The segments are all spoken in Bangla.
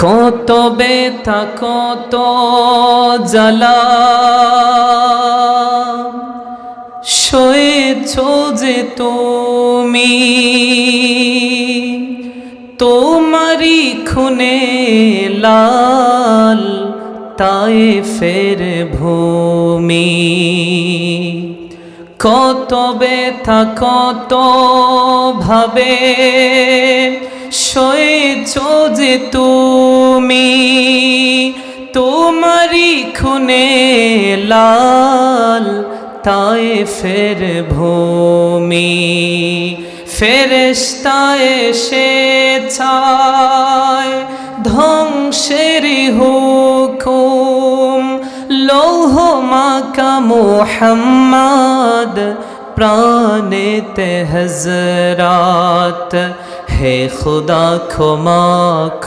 কত ব্যথা কত জ্বালা সয়েছ যে তুমি, তোমারি খুনে লাল তায়েফের ভূমি। কত ব্যথা কত ভাবে সয়েছ যে তুমি, তোমারি খুনে লাল তায়েফের ভূমি। ফেরেশতা এসে চায় ধ্বংসের হুকুম, লৌহ মাকা মুহাম্মদ প্রাণেতে হযরত। হে খুদা ক্ষমা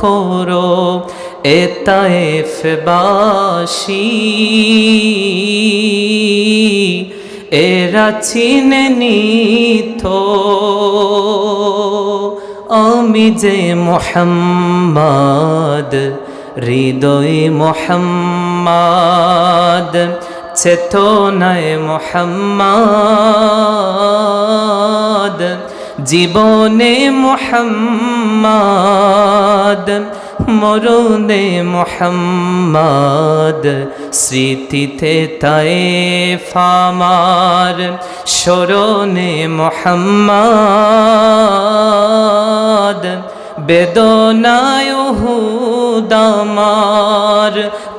করো এ তায়েফবাসী, এরা চিনেনি তো আমি যে মুহাম্মদ, হৃদয় মুহাম্মদ, চেতনায় মুহাম্মদ, জীবনে মুহাম্মদ, মরণে মুহাম্মদ, স্মৃতিতে তায়েফ আমার, স্মরণে মুহাম্মদ, বেদনায় উহুদ আমার,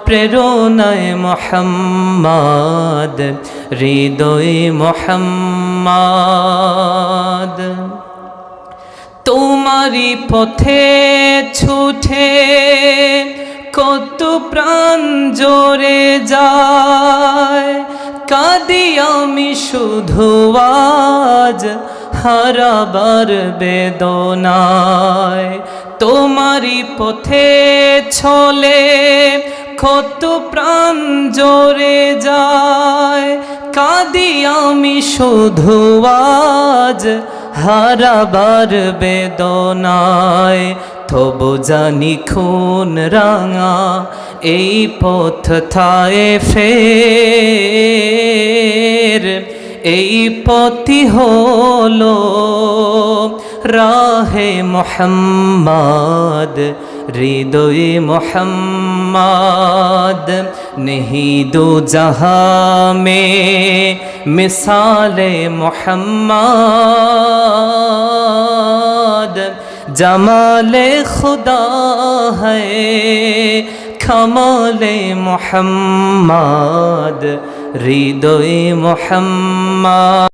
প্রেরণায় মুহাম্মদ, হৃদয়ে মুহাম্মদ। তোমারি পথে ছুটে কত প্রাণ জোরে যায়, কাঁদি আমি শুধু আজ হারাবার বেদনায়। তোমারি পথে চলে কত প্রাণ জোরে যায়, কাঁদি আমি শুধু আজ হারাবার বেদনায়। তবু জানি খুন রাঙা এই পথ তায়েফের, এই পথই হলো রাহে মুহাম্মদ, হৃদয়ে মুহাম্মদ। নেহি দো জাহাঁ মে মিসালে মুহাম্মদ, জমালে খুদা হ্যায় কমালে মুহাম্মদ, হৃদয়ে মুহাম্মদ।